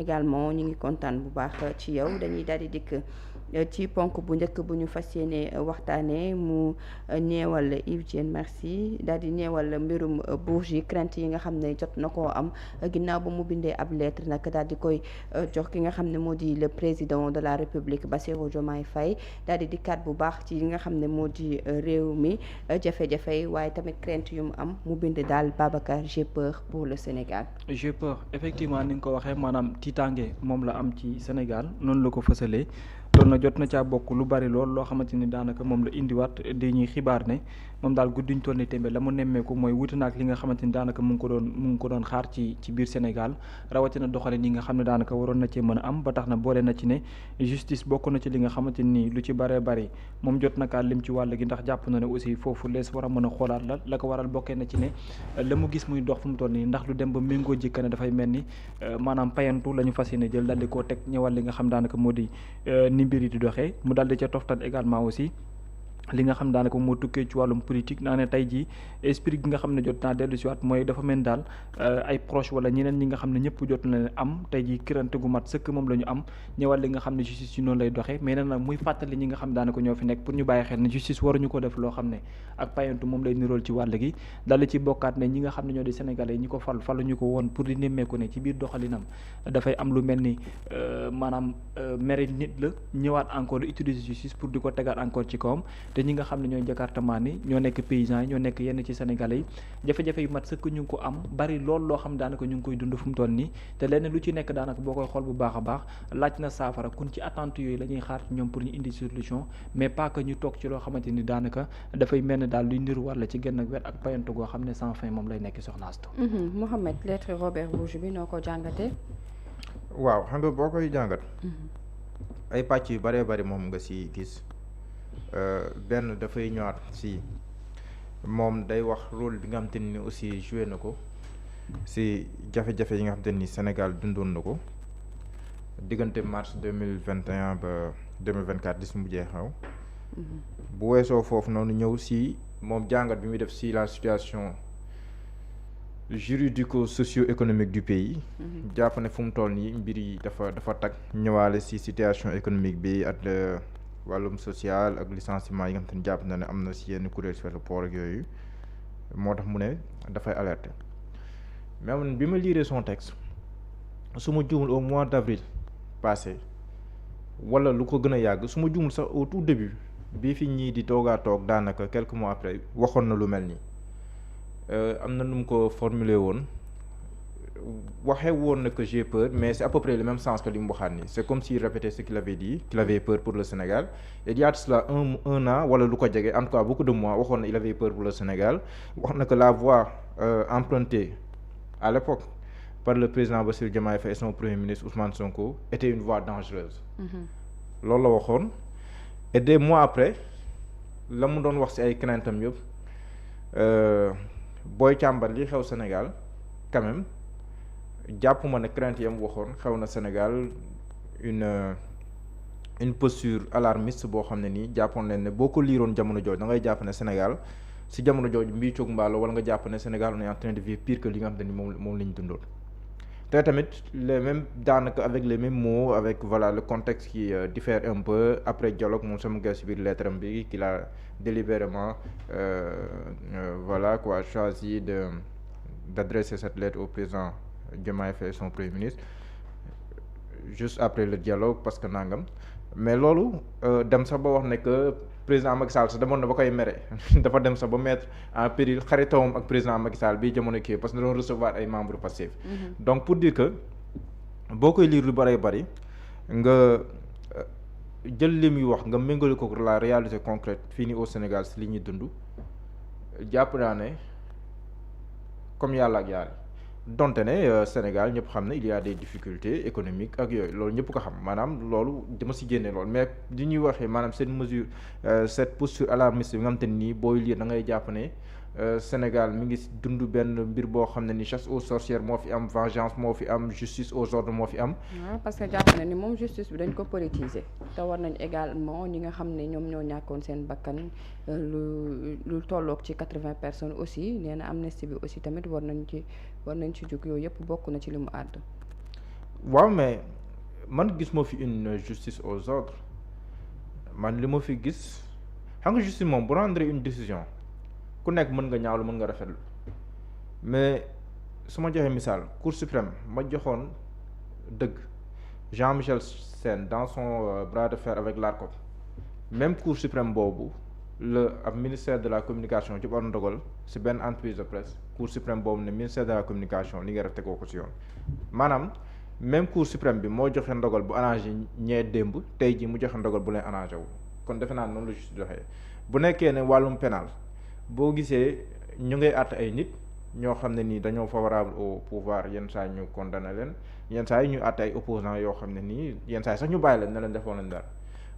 également ñu ngi kontaan bu baax ci yow dañuy daal di dikk ci ponk bu njëkk bu ñu fas yéene waxtaanee mu ñeewal Yves Diène Merci daal di ñeewal mbirum bourge yi crainte yi nga xam ne jot na koo am ginnaaw ba mu bindee ab lettre nag daal di koy jox ki nga xam ne moo di le président de la République Bassirou Diomaye Faye daal di dikkaat bu baax ci li nga xam ne moo di réew mi jafe-jafe waaye tamit crainte yu mu am mu bind daal Babacar j'ai peur pour le Sénégal. J'ai peur effectivement ni nga ko waxee maanaam tiitaange moom la am ci Sénégal noonu la ko fësalee. loolu na jot na caa bokk lu bari lool loo xamante ni daanaka moom la indiwaat di ñuy xibaar ne moom daal guddiñ toll ni témbe la mu nemmeeku mooy wuute na ak li nga xamante ni daanaka mu ngi ko doon xaar ci biir Sénégal rawatina doxalin yi nga xam ne daanaka waroon na cee mën a am ba tax na boole na ci ne justice bokk na ci li nga xamante ni lu ci baree bari moom jot na kaa lim ci wàll gi ndax jàpp na ne aussi foofu lees war a mën a xoolaat la ko waral bokkee na ci ne la mu gis muy dox fu mu toll nii ndax lu dem ba méngoo jikka ne dafay mel ni maanaam payantu la ñu fas yéene jël daal di koo teg ñëwal li nga xam daanaka moo di mbir yi di doxee mu daal di ca toftal également aussi li nga xam daanaka moo tukkee ci wàllum politique naa ne tey jii esprit gi nga xam ne jot naa dellu si waat mooy dafa mel daal ay proche wala ñeneen ñi nga xam ne ñëpp jot na leen am tey jii kirante gu mat sëkk moom la ñu am ñëwal li nga xam ne justice yi noonu lay doxee mais nag muy fàttali ñi nga xam daanaka ñoo fi nekk pour ñu bàyyi xel ne justice waruñu ko def loo xam ne ak payantu moom lay nirool ci wàll gi daal di ci bokkaat ne ñi nga xam ne ñoo di sénégalais ñi ko faluñu ko woon pour di nemmeeku ne ci biir doxalinam dafay am lu mel ni maanaam mere nit la ñëwaat encore utiliser justice pour di ko tegaat encore ci kawam te ñi nga xam ne ñooy jakartamaan yi ñoo nekk paysans yi ñoo nekk yenn ci sénégalais yi jafe-jafe yu mat sëkk ñu ngi ko am bari lool loo xam daanaka ñu ngi koy dund fu mu toll nii te lenn lu ci nekk daanaka boo koy xool bu baax a baax laaj na saafara kun ci attente yooyu la ñuy xaar ñoom pour ñu indi solution mais pas que ñu toog ci loo xamante ni daanaka dafay mel ne daal luy niru walla ci genn wet ak payantu goo xam ne sans fin moom lay nekk Soxna Astou. Mouhamed lettre Robert Bourgi bi noo ko jàngatee. waaw xam nga boo koy jàngat. ay pàcc yu bëree bëri moom nga si gis. benn dafay ñëwaat si moom day wax rôle bi nga xamante ni aussi joué na ko si jafe-jafe yi nga xamante ni Sénégal dundoon na ko diggante mars 2021 ba 2024 di si mujjee xaw bu weesoo foofu noonu ñëw si moom jàngat bi muy def si la situation juridico-socio-économique du pays. jàpp ne fu mu toll nii mbir yi dafa tag ñëwaale si situation économique bi ak wàllum social ak licenciement yi nga xam te ne jàpp na ne am na si yenn kuréel si rapport ak yooyu moo tax mu ne dafay alerter mais man bi ma liiree son texte su ma juumul au mois d'avril passé wala lu ko gën a yàgg su ma juumul sax au tout début bii fi ñii di toogaa toog daanaka quelques mois après waxoon na lu mel nii am na nu mu ko formuler woon waxee woon na que j'ai peur mais c'est à peu près le même sens que li mu waxaat nii c'est comme s'il répétait ce qu'il avait dit qu'il avait peur pour le Sénégal et il y a de cela un an wala lu ko jege en tout cas beaucoup de mois waxoon na il avait peur pour le Sénégal wax na que la voie empruntée à l'époque par le président Bassirou Diomaye Faye et son premier ministre Ousmane Sonko était une voie dangereuse loolu la waxoon et des mois après la mu doon wax ci ay craintam yëpp booy càmbar li xew Sénégal quand même jàpp ma ne crainte yam waxoon xew na Sénégal une posture alarmiste boo xam ne nii jàppoon leen ne boo ko liiroon jamono jooju da ngay jàpp ne Sénégal si jamono jooju mbii coog mbaalo wala nga jàpp ne Sénégal on est en train de vivre pire que li nga xam ne ni moom la ñu dundoon te tamit les mêmes daanaka avec les mêmes mots avec voilà le contexte qui diffère un peu après dialogue moom sama gars si biir lettre am bi qu'il a délibérément voilà quoi choisi d'adresser cette lettre au président Diomaye Faye son premier ministre juste après le dialogue parce que nangam mais loolu dem sax ba wax ne que président Macky Sall sax demoon na ba koy mere dafa dem sax ba mettre en péril xaritawam ak président Macky Sall bii jamono kii parce que da doon recevoir ay membres passifs. donc pour dire que boo koy lire lu bari nga jël li muy wax nga méngale ko la réalité concrète fii nii au Sénégal si li ñuy dund jàpp naa ne comme yàlla ak yàlla. donte ne Sénégal ñëpp xam ne il y a des difficultés économiques ak yooyu loolu ñëpp ko xam maanaam loolu dama si génne loolu mais li ñuy waxee maanaam cette mesure cette posture alarmiste bi nga xam te nii booy lire da ngay jàpp ne Sénégal mi ngi dund benn mbir boo xam ne ni chasse aux sorcières moo fi am vengeance moo fi am justice aux ordres moo fi am. waaw parce que jàpp na ni moom justice bi dañ ko politiser te war nañ également ñi nga xam ne ñoom ñoo ñàkkoon seen bakkan lu tolloog ci 80 personnes aussi nee na amnistie bi aussi tamit war nañ ci jóg yooyu yëpp bokk na ci li mu àdd. waaw mais man gis moo fi une justice aux ordres man li ma fi gis xam nga justice moom bu rendre une décision ku nekk mën nga ñaawlu mën nga rafetlu mais su ma joxee misaal Cour suprême ma joxoon dëgg Jean-Michel Sène dans son bras de fer avec l'ARCOP même Cour suprême boobu la ab ministère de la communication ci war ndogal si benn entreprise de presse Cour suprême boobu ne ministère de la communication li nga def tegoo ko si yoon maanaam même Cour suprême bi moo joxe ndogal bu arrangé ñee démb tey ji mu joxe ndogal bu leen arrangé wu kon defe naa noonu la justice doxee bu nekkee ne wàllum pénal boo gisee ñu ngay àtte ay nit ñoo xam ne nii dañoo favorable au pouvoir yenn saa ñu condamné leen yenn saa yi ñu àtte ay opposants yoo xam ne nii yenn saa yi sax ñu bàyyi leen ne leen defoon nañ dara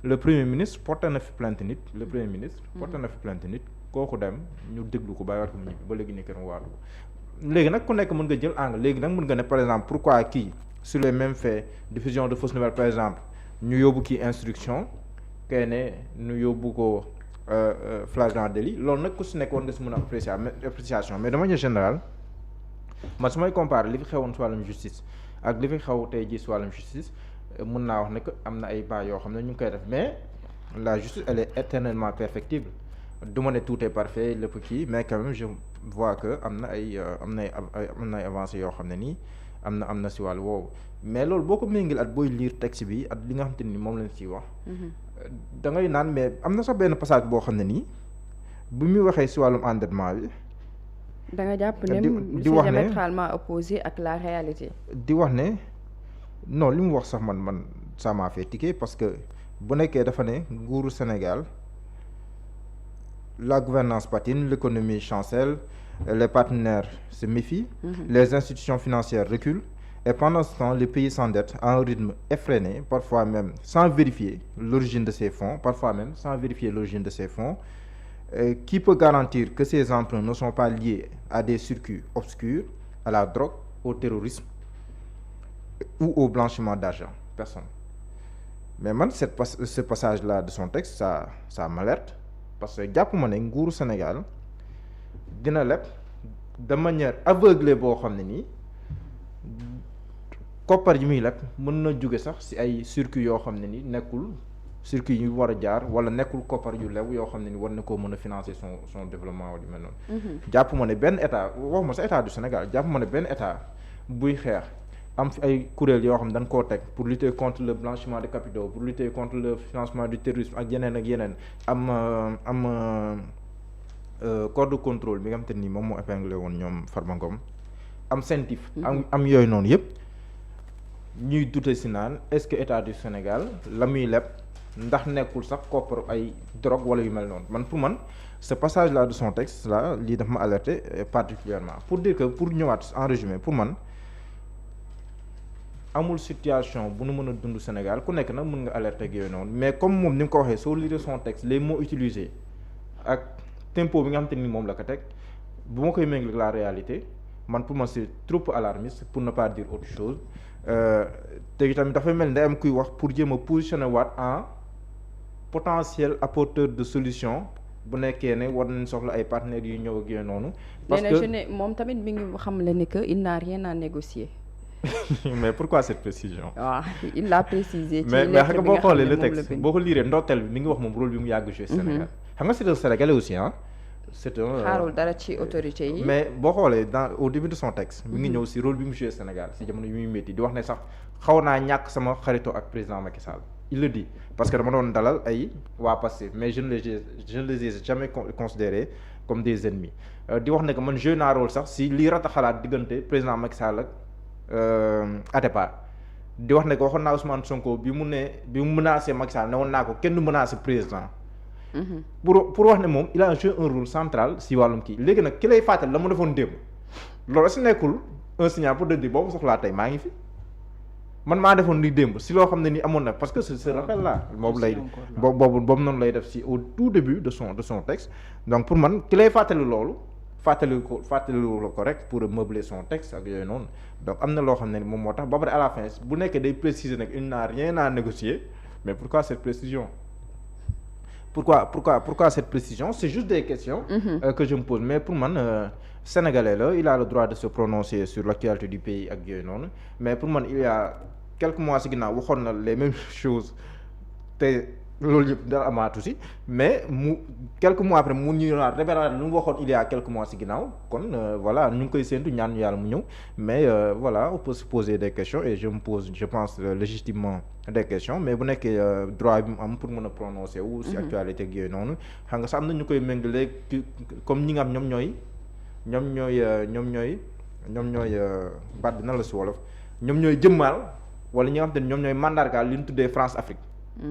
le premier ministre porté na fi plainte nit le premier ministre porté na fi plainte nit kooku dem ñu déglu ko bàyyi waat ko mu ñibbi ba léegi nii kenn waatu ko léegi nag ku nekk mën nga jël angle léegi nag mën nga ne par exemple pourquoi kii sur les mêmes faits diffusion de fausses nouvelles par exemple ñu yóbbu kii instruction kay ne ñu yóbbu ko flagrant délit loolu nag ku si nekk war nga si mën a appréciation mais de manière générale man su may comparer li fi xewoon si wàllum justice ak li fi xew tey jii si wàllum justice mun naa wax ne que am na ay bas yoo xam ne ñu ngi koy def mais la justice elle est éternellement perfectible du ma ne tout est parfait lépp kii mais quand même je vois que am na ay avancées yoo xam ne nii am na si wàllu woowu mais loolu boo ko méngil at booy lire texte bi at li nga xam te ni moom lañ siy wax da ngay naan mais am na sax benn passage boo xam ne nii bu muy waxee si wàllum endettement bi da nga jàpp ne di wax ne c'est diamétralement opposé ak la réalité. di wax ne non li mu wax sax man ça m'a fait tiquer parce que bu nekkee dafa ne nguuru Sénégal la gouvernance patine l'économie chancelle les partenaires se méfient les institutions financières reculent et pendant ce temps le pays s'endette à un rythme effréné parfois même sans vérifier l'origine de ces fonds qui peut garantir que ces emprunts ne sont pas liés à des circuits obscurs, à la drogue, au terrorisme ou au blanchiment d'argent? Personne. Mais man ce passage-là de son texte ça m'alerte parce que jàpp ma ne nguuru Sénégal dina leb de manière aveuglée boo xam ne nii koppar yi muy leb mën na jóge sax ci ay circuits yoo xam ne ni nekkul circuit yu war a jaar wala nekkul koppar yu lew yoo xam ne ni war na koo mën a financer son développement wala yu mel noonu. jàpp ma ne benn état waxuma sa état du Sénégal jàpp ma ne benn état buy xeex am fi ay kuréel yoo xam ne dañ koo teg pour lutter contre le blanchiment de capitaux pour lutter contre le financement du terrorisme ak yeneen am corps de contrôle bi nga xam te ni moom moo épinglé woon ñoom Farba Ngom am CENTIF. am yooyu noonu yëpp ñuy dute si naan est-ce que état du Sénégal la muy leb ndax nekkul sax koppar ay drogue wala yu mel noonu man pour man ce passage là de son texte là lii daf ma alerté particulièrement pour dire que pour ñëwaat en résumé pour man amul situation bu nu mën a dund Sénégal ku nekk nag mën nga alerter ak yooyu noonu mais comme moom ni nga ko waxee soo lire son texte les mots utilisés ak tempo bi nga xam te ni moom la ko teg bu ma koy méngale la réalité man pour man c'est trop alarmiste pour ne pas dire autre chose te itamit dafay mel ni day am kuy wax pour jéem a positionner waat en potentiel apporteur de solution bu nekkee ne war nañ soxla ay partenaires yu ñëw ak yooyu noonu. parce que moom tamit mi ngi xam le ni que il n'a rien à négocier. mais pourquoi cette précision. waaw il l'a précisé. ci mais xam nga boo xoolee le moom texte boo ko liiree ndorteel bi mi ngi wax moom rôle bi mu yàgg joué Sénégal. xam nga c'est un Sénégalais aussi ah. c'est un xaarul dara ci autorité yi. mais boo xoolee au début de son texte. mi ngi ñëw si rôle bi mu joué Sénégal si jamono yu muy métti di wax ne sax xaw naa ñàkk sama xaritoo ak président Macky Sall. il le dit parce que dama doon dalal ay waa Pastef mais je ne les ai jamais considérés comme des ennemis di wax ne que man joué naa rôle sax si lii rataxalaat diggante président Macky Sall ak Atepa di wax ne que waxoon naa Ousmane Sonko bi mu menacé Macky Sall ne woon naa ko kenn du menacé président. pour wax ne moom il a joué un rôle central si wàllum kii léegi nag ki lay fàttali la mu defoon démb loolu si nekkul un signal pour de dire boobu soxlaa tey maa ngi fi man maa defoon li démb si loo xam ne ni amoon na parce que ce rappel là boobu noonu lay def si au tout début de son texte donc pour man ki lay fàttali loolu fàttali ko rek pour meubler son texte ak yooyu noonu donc am na loo xam ne ni moom moo tax ba pare à la fin bu nekkee day préciser nag il n'a rien à négocier mais pourquoi cette précision pourquoi cette précision? C'est juste des questions que je me pose. Mais pour man sénégalais là, il a le droit de se prononcer sur l'actualité du pays ak yooyu noonu, mais pour man il y a quelques mois ci ginnaaw waxoon na les mêmes choses te loolu yëpp dara amaatu si, mais quelques mois après mu ñu révéler lu mu waxoon il y a quelques mois ci ginnaaw. Kon voilà, ñu ngi koy séntu, ñaan yàlla mu ñëw, mais voilà, on peut se poser des questions et je pense légitimement des questions, mais bu nekkee droit bi mu am pour mën a prononcer wu si actualité ak yooyu noonu, xam nga sax am na ñu koy méngale comme ñi nga xam ñoom ñooy baat bi nan la si wolof, ñoom ñooy jëmmaal wala ñi nga xam te ne ñoom ñooy mandargaal li ñu tuddee France Afrique.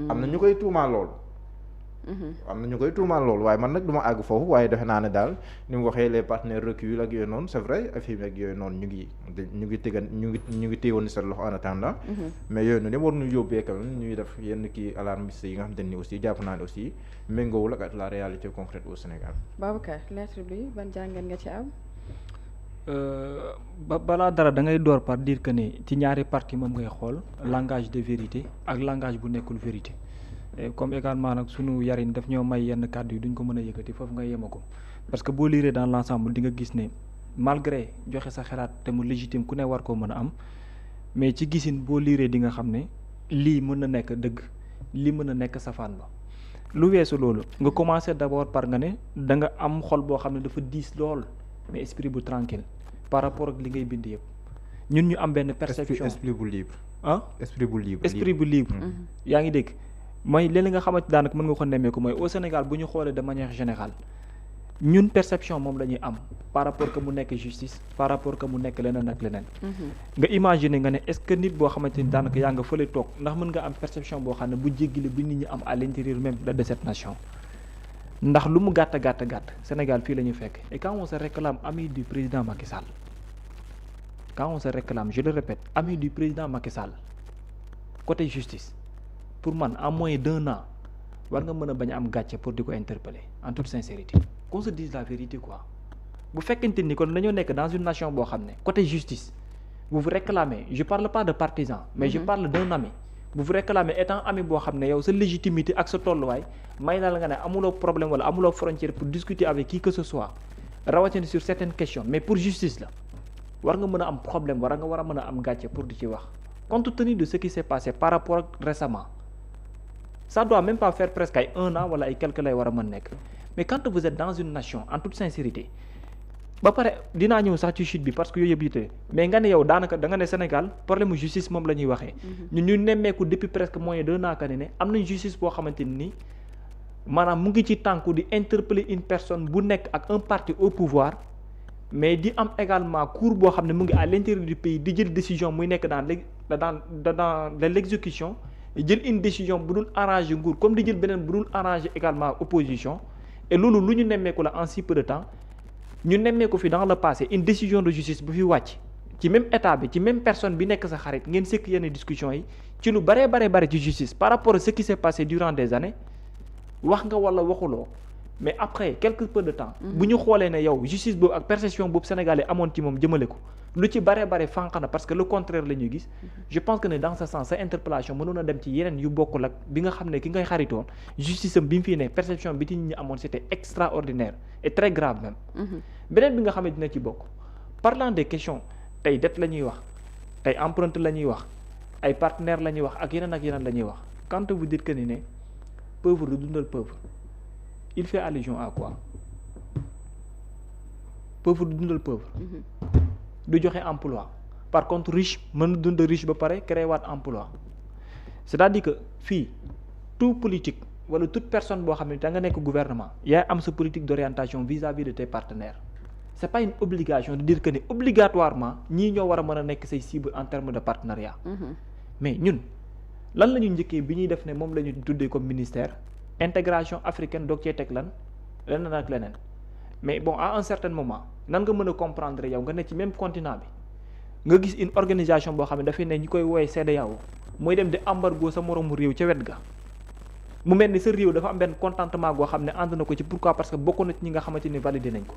Am na ñu koy tuumaal loolu. Waaye man nag du ma àgg foofu, waaye defe naa ne daal ni mu waxee les partenaires reculent ak yooyu noonu, c'est vrai FMI ak yooyu noonu ñu ngi téyewoon ni seen loxo en attendant, mais yooyu noonu yëpp war ñu yóbbee quand même ñuy def yenn kii alarmiste yi nga xam te ni aussi jàpp naa ne aussi méngoowul ak la réalité concrète au Sénégal. Babacar, lettre bi ban jàngat nga ci am? Balaa dara da ngay door par dire que ne ci ñaari parti moom ngay xool langage de vérité ak langage bu nekkul vérité. Comme également nag sunu yarin daf ñoo may yenn kàddu yi duñ ko mën a yëkkati foofu nga yema ko, parce que boo lire dans l'ensemble di nga gis ne malgré joxe sa xalaat te mu légitime ku ne war koo mën a am, mais ci gisin boo lire di nga xam ne lii mën na nekk dëgg, lii mën na nekk safaan ba. Lu weesu loolu nga commencer d'abord par nga ne da nga am xol boo xam ne dafa diis lool, mais esprit bu tranquille par rapport ak li ngay bind yëpp. Ñun ñu am benn perception esprit bu libre. Esprit bu libre. Yaa ngi dégg. mooy léeg-léeg nga xamante daanaka mën nga ko nemmeeku mooy au Sénégal bu ñu xoolee de manière générale ñun perception moom la ñuy am par rapport que mu nekk justice, par rapport que mu nekk leneen ak leneen. Nga imaginer nga ne est-ce que nit boo xamante ni daanaka yaa nga fële toog ndax mën nga am perception boo xam ne bu jéggile bi nit ñi am à l'intérieur même de cette nation. Ndax lu mu gàtt Sénégal fii la ñu fekk, et quand on se réclame ami du président Macky Sall, quand on se réclame, je le répète, ami du président Macky Sall côté justice, pour man en moins d'1 an war nga mën a bañ a am gàcce pour di ko interpeller en toute sincérité, qu'on se dise la vérité quoi. Bu fekkente ni kon dañoo nekk dans une nation boo xam ne côté justice vous vous réclamez, je parle pas de partisan, mais je parle d'un ami. Vous vous réclamez étant ami boo xam ne yow sa légitimité ak sa tolluwaay may na la nga ne amuloo problème wala amuloo frontière pour discuter avec qui que ce soit rawatina sur certaines questions, mais pour justice la war nga mën a am problème war a mën a am gàcce pour di ci wax, compte tenu de ce qui s'est passé par rapport ak récemment. Ça doit même pas faire presque ay 1 an wala ay quelques lay war a mën nekk, mais quand vous êtes dans une nation en toute sincérité ba pare dinaa ñëw sax ci chute bi parce que yooyu yëpp yite, mais nga ne yow daanaka da nga ne Sénégal problème justice moom la ñuy waxee. ñu nemmeeku depuis presque moins d'1 an que ne am nañ justice boo xamante ni maanaam mu ngi ci tànku di interpeller une personne bu nekk ak un parti au pouvoir, mais di am également cour boo xam ne mu ngi à l'intérieur du pays di jël décision muy nekk dans l'exécution, jël une décision bu dul arranger nguur comme di jël beneen bu dul arranger également opposition. Et loolu lu ñu nemmeeku la en si peu de temps. Ñu nemmeeku fi dans le passé une décision de justice bu fi wàcc ci même état bi ci même personne bi nekk sa xarit ngeen sekk yenn discussion yi ci lu bare ci justice par rapport à ce qui s'est passé durant des années, wax nga wala waxuloo, mais après quelque peu de temps bu ñu xoolee ne yow justice boobu ak perception boobu sénégalais amoon ci moom jëmale ko lu ci bare fànq na parce que le contraire la ñuy gis. Je pense que ne dans ce sens sa interpellation mënoon a dem ci yeneen yu bokkul ak bi nga xam ne ki ngay xaritoon justice am bi mu fii ne perception bi ci nit ñi amoon c'était extraordinaire et très grave même. Beneen bi nga xam ne dina ci bokk parlant des questions tey dette la ñuy wax, tey empreinte la ñuy wax, ay partenaires la ñuy wax ak yeneen la ñuy wax. Quand vous dites que ni ne pauvre du dundal pauvre, il fait allusion à quoi? Pauvre du dundal pauvre. Du joxe emploi. Par contre riche mën dund riche ba pare créer waat emploi. C'est-à-dire que fii tout politique wala toute personne boo xam ne da nga nekk gouvernement yaay am sa politique d'orientation vis-à-vis de tes partenaires. C'est pas une obligation de dire que ni obligatoirement ñii ñoo war a mën a nekk say cible en termes de partenariat. Mais ñun lan la ñu njëkkee bi ñuy def ne moom la ñu tuddee comme ministère intégration africaine doog cee teg lan leneen ak leneen. Mais bon à un certain moment nan nga mën a comprendre yow nga ne ci même continent bi nga gis une organisation boo xam ne dafay ne ñi koy woowee CEDEAO mooy dem di embargo sa moroomu réew ca wet ga mu mel ni sa réew dafa am benn contentement goo xam ne ànd na ko ci pourquoi parce que bokk na ci ñi nga xamante ni validé nañ ko.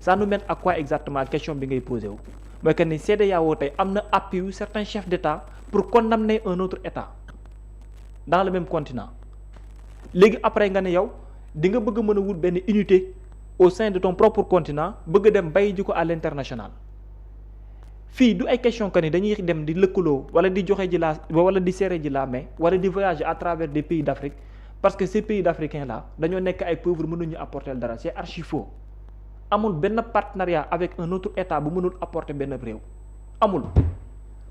Ça nous mène à quoi exactement question bi ngay posé wu mooy que ni CEDEAO tey am na appui yu certains chefs d'État pour condamner un autre État dans le même continent. Léegi après nga ne yow di nga bëgg mën a wut benn unité au sein de ton propre continent bëgg dem bay ji ko à l'international fii du ay question que ni dañuy dem di lëkkaloo wala di joxe ji la wala di serrer ji la main wala di voyager à travers des pays d'Afrique parce que ces pays d'Africains là dañoo nekk ay pauvres mënuñu apporter dara c'est archi faux amul benn partenariat avec un autre état bu mënul apporter benn réew amul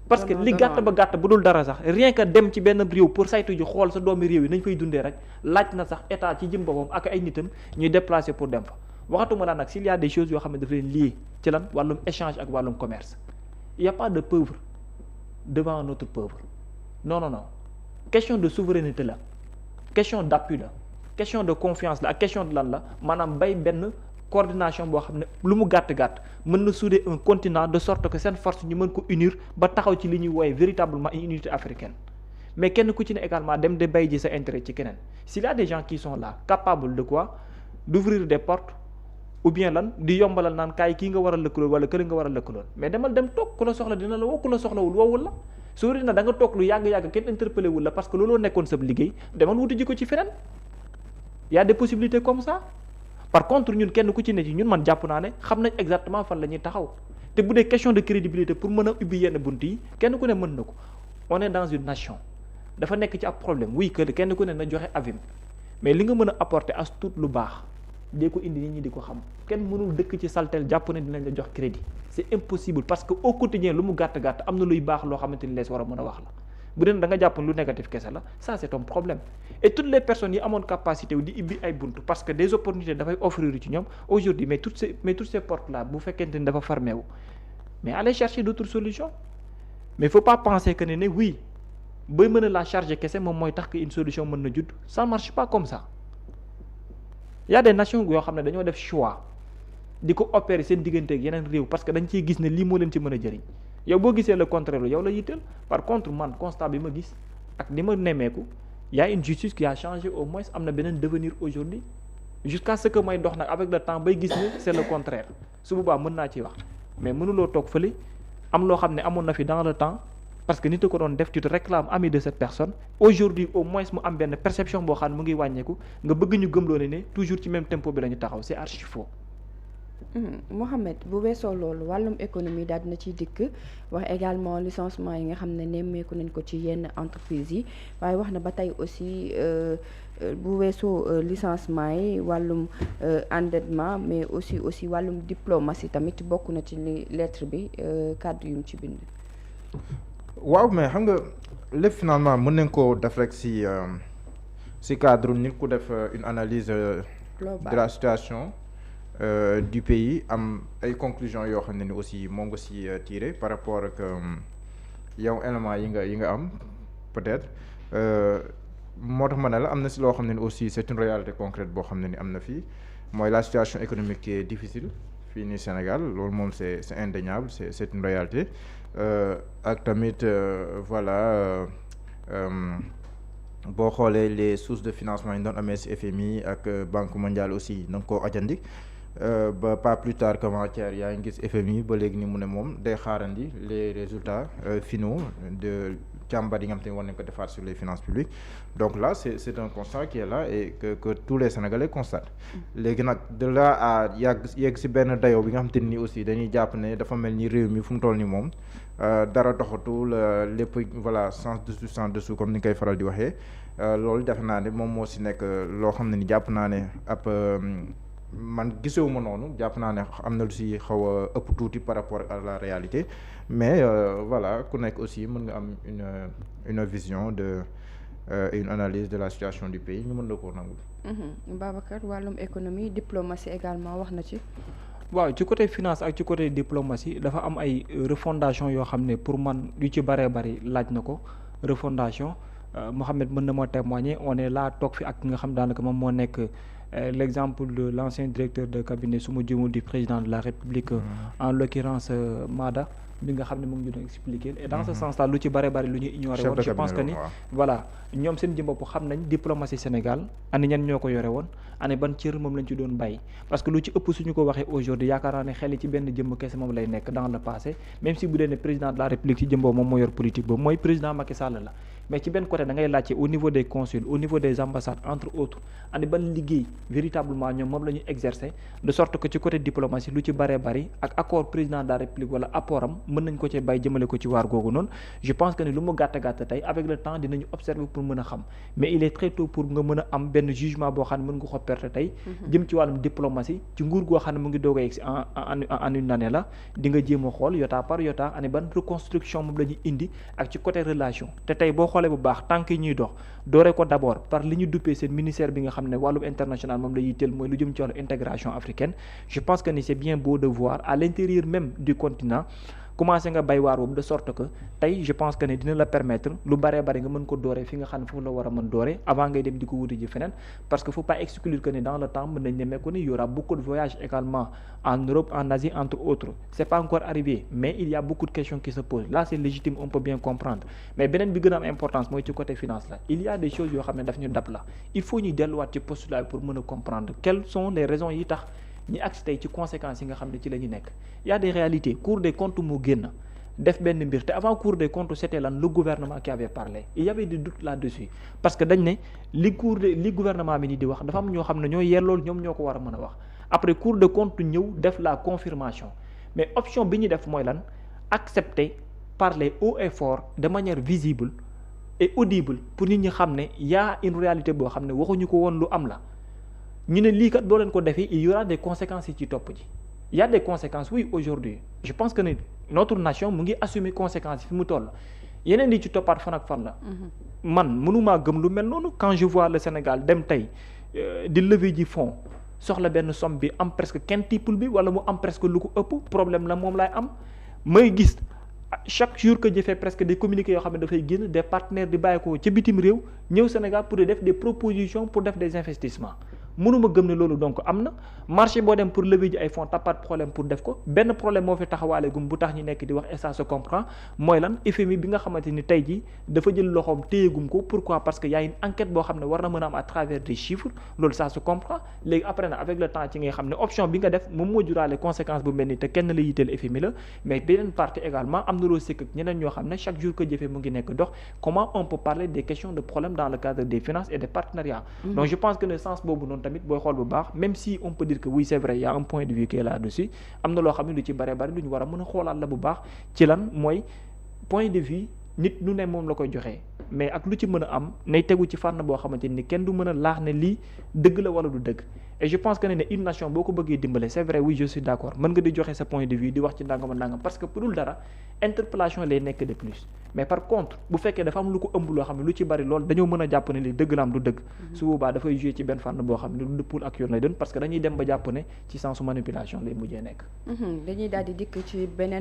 parce que li gàtt ba gàtt bu dul dara sax rien que dem ci benn réew pour saytu ji xool sa doomi réew yi nañ fay dundee rek laaj na sax état ci jëm boppam ak ay nitam ñuy déplacer pour dem fa waxatuma daan nag s'il y a des choses yoo xam ne daf leen lié ci lan wàllum échange ak wàllum commerce il y a pas de pauvre devant un autre pauvre non question de souveraineté la question d'appui la question de confiance la ak question de lan la maanaam bay benn coordination boo xam ne lu mu gàtt-gàtt mën na souder un continent de sorte que seen force ñu mën ko unir ba taxaw ci li ñuy wooye véritablement une unité africaine mais kenn ku ci ne également dem de bay ji sa intérêt ci keneen s'il y a des gens qui sont là capables de quoi d'ouvrir des portes ou bien lan di yombalal naan kaay kii nga war a lëkkalool wala kële nga war a lëkkalool mais demal dem toog ku la soxla dina la woo ku la soxlawul woowul la su wéri na da nga toog lu yàgg-yàgg kenn interpellé wul la parce que looloo nekkoon sa liggéey demal wuti ji ko ci feneen y a des possibilités comme ça par contre ñun kenn ku ci ne ci ñun man jàpp naa ne xam nañ exactement fan la ñuy taxaw te bu dee question de crédibilité pour mën a ubbi yenn bunt yi kenn ku ne mën na ko on est dans une nation dafa nekk ci ab problème oui que kenn ku ne na joxe avis mais li nga mën a apporter as tuut lu baax dee ko indi nit ñi di ko xam kenn mënul dëkk ci saltel jàpp ne dinañ la jox crédit c'est impossible parce que au quotidien lu mu gàtt-gàtt am na luy baax loo xamante ni lees war a mën a wax la bu dee da nga jàpp lu négatif kese la ça c'est ton problème et toutes les personnes yi amoon capacité wu di ibbi ay buntu parce que des opportunités dafay offrir ci ñoom aujourd'hui mais toutes ces portes là bu fekkente ni dafa fermé wu mais allez chercher d'autres solutions mais faut pas penser que ne oui bay mën a la charger kese moom mooy tax que une solution mën na judd ça marche pas comme ça y a des nations yoo xam ne dañoo def choix di ko opérer seen diggante ak yeneen réew parce que dañ ciy gis ne lii moo leen ci mën a jëriñ yow boo gisee le contraire yow la yitteel par contre man constat bi ma gis ak ni ma nemmeeku y a une justice qui a changé au moins am na beneen devenir aujourd'hui jusqu'à ce que may dox nag avec le temps bay gis ne c'est le contraire su boobaa mën naa ci wax mais mënuloo toog fële am loo xam ne amoon na fi dans le temps parce que nit a ko doon def tu te réclames ami de cette personne aujourd'hui au moins mu am benn perception boo xam ne mu ngi wàññeeku nga bëgg ñu gëmloo ne toujours ci même tempo bi la ñu taxaw c'est archi faux. Mohamed bu weesoo loolu wàllum économie daal dina ciy dikk wax également licenciement yi nga xam ne nemmeeku nañ ko ci yenn entreprise yi waaye wax na ba tey aussi bu weesoo licenciement yi wàllum endettement mais aussi wàllum diplomatie tamit bokk na ci li lettre bi kàddu yu mu ci bind. waaw mais xam nga lépp finalement mën nañ koo def rek si cadre nit ku def une analyse de la situation du pays am ay conclusions yoo xam ne ni aussi moo nga si tiré par rapport ak yow éléments yi nga am peut-être moo tax ma ne la am na si loo xam ne ni aussi c'est une réalité concrète boo xam ne ni am na fii mooy la situation économique qui est difficile fii nii Sénégal loolu moom c'est indéniable c'est une réalité ak tamit voilà boo xoolee les sources de financement yi ñu doon amee ci FMI ak Banque mondiale aussi na nga koo ajandi ba pas plus tard qu'avant-hier yaa ngi gis FMI ba léegi ni mu ne moom day xaarandi les résultats finaux de càmbar yi nga xam te ne war nañ ko defaat sur les finances publiques donc là c'est un constat qui est là et que tous les Sénégalais constatent léegi nag de là à yegg ci benn dayoo bi nga xam te ni aussi dañuy jàpp ne dafa mel ni réew mi fu mu toll ni moom dara doxatul lépp voilà sens dessus sens dessous comme ni koy faral di waxee loolu defe naa ne moom moo ci nekk loo xam ne ni jàpp naa ne ab man gisewuma noonu jàpp naa ne am na lu ci xaw a ëpp tuuti par rapport à la réalité mais voilà ku nekk aussi mën nga am une vision de une analyse de la situation du pays ñu mën la koo nangul. Babacar wàllum économie diplomatie également wax na ci. waaw ci côté finance ak ci côté diplomatie dafa am ay refondation yoo xam ne pour man yu ci bëree bëri laaj na ko refondation Mohamed mën na moo témoigner on est là toog fi ak nga xam daanaka moom moo nekk l'exemple de l'ancien directeur de cabinet su ma jumul du président de la République en l'occurrence Mada bi nga xam ne mu ngi ñu doon expliquer et dans ce sens là lu ci bare bari lu ñu ignoré woon je pense que ni voilà ñoom seen jëm bopp xam nañ diplomatie Sénégal ani ñan ñoo ko yore woon ani ban cër moom lañ ci doon bàyyi parce que lu ci ëpp suñu ko waxee aujourd'hui yaakaar naa ne xel yi ci benn jëmm kese moom lay nekk dans le passé même si bu dee ne président de la République ci jëm boobu moom moo yor politique boobu mooy président Macky Sall la mais ci benn côté da ngay laajte au niveau des consuls au niveau des ambassades entre autres ani ban liggéey véritablement ñoom moom la ñu exercer de sorte que ci côté diplomatie lu ci bëree bëri ak accord président de la république wala apport am mën nañ ko ci bay jëmale ko ci waar googu noonu je pense que ni lu mu gàtt tey avec le temps dinañu observer pour mën a xam mais il est très tôt pour nga mën a am benn jugement boo xam ne mën nga ko perte tey jëm ci wàllum diplomatie ci nguur goo xam ne mu ngi doog a yegg si en une année la di nga jéem a xool yota par yota ani ban reconstruction moom la ñuy indi ak ci côté relation te tey boo xoolee bu baax tànk yi ñuy dox doore ko d'abord par li ñu duppee seen ministère bi nga xam ne wàllum international moom la yitteel mooy lu jëm ci wàllu intégration africaine je pense que ni c'est bien beau de voir à l'intérieur même du continent commencé nga bay waar boobu de sorte que tey je pense que ne dina la permettre lu baree bari nga mën ko dooree fi nga xam ne foofu la war a mën dooree avant ngay dem di ko wuti ji feneen parce que faut pas exclure que ne dans le temps mën nañ nemmeeku ni y aura beaucoup de voyages également en Europe en Asie entre autres c'est pas encore arrivé mais il y a beaucoup de questions qui se posent là c'est légitime on peut bien comprendre mais beneen bi gën a am importance mooy ci côté finance la il y a des choses yoo xam ne daf ñu dab la il faut ñu delluwaat ci postulat bi pour mën a comprendre quelles sont les raisons yi tax ñi agsi tey ci conséquences yi nga xam ne ci la ñu nekk y a des réalités Cour des comptes moo génn def benn mbir te avant Cour des comptes c'était lan le gouvernement qui avait parlé il y avait des doutes là-dessus parce que dañ ne li gouvernement bi ni di wax dafa am ñoo xam ne ñoo yellool ñoom ñoo ko war a mën a wax après Cour des comptes ñëw def la confirmation mais option bi ñu def mooy lan accepter parler haut et fort de manière visible et audible pour nit ñi xam ne y a une réalité boo xam ne waxuñu ko woon lu am la ñu ne lii kat doo leen ko defee il y aura des conséquences yi ci topp ji il y a des conséquences oui aujourd'hui je pense que ne notre nation mu ngi assumer conséquences yi fi mu toll yeneen yi ci toppaat fan ak fan la man mënumaa gëm lu mel noonu quand je vois le Sénégal dem tey di lever ji fonds soxla benn somme bi am presque quintuple bi wala mu am presque lu ko ëpp problème la moom laay am may gis chaque jour que jëfee presque des communiqués yoo xam ne dafay génn des partenaires di bàyyi ko ca bitim réew ñëw Sénégal pour def des propositions pour def des investissements mënuma gëm ne loolu donc am na marché boo dem pour lever ji ay fonds tapaat problème pour def ko benn problème moo fi taxawaale gum bu tax ñu nekk di wax et ça se comprend mooy lan FMI bi nga xamante ni tey jii dafa jël loxoom téyegum ko pourquoi parce que y a une enquête boo xam ne war na mën a am à travers des chiffres loolu ça se comprend léegi après na avec le temps ci ngay xam ne option bi nga def moom moo juraale conséquence bu mel ni te kenn la yitteel FMI la mais beneen partie également am na loo sëkk ak ñeneen ñoo xam ne chaque jour que jëfee mu ngi nekk dox comment on peut parler des questions de problèmes dans le cadre des finances et des partenariats donc je pense que le sens boobu noonu tamit booy xool bu baax même si on peut dire que oui c'est vrai il y a un point de vue qui est là-dessus am na loo xam ne lu ci bare bari lu ñu war a mën a xoolaat la bu baax ci lan mooy point de vue nit nu ne moom la koy joxee mais ak lu ci mën a am nay tegu ci fànn boo xamante ni kenn du mën a laax ne lii dëgg la wala du dëgg et je pense que ne une nation boo ko bëggee dimbale c'est vrai oui je suis d'accord mën nga di joxe sa point de vue di wax ci ndàngama ndàngam parce que pour dul dara interpellation lay nekk de plus mais par contre bu fekkee dafa am lu ko ëmb loo xam ne lu ci bari lool dañoo mën a jàpp ne li dëgg la am du dëgg su boobaa dafay jouer ci benn fànn boo xam ne lu dëppul ak yoon lay doon parce que dañuy dem ba jàpp ne ci sensu manipulation lay mujjee nekk dañuy daal di dikk ci beneen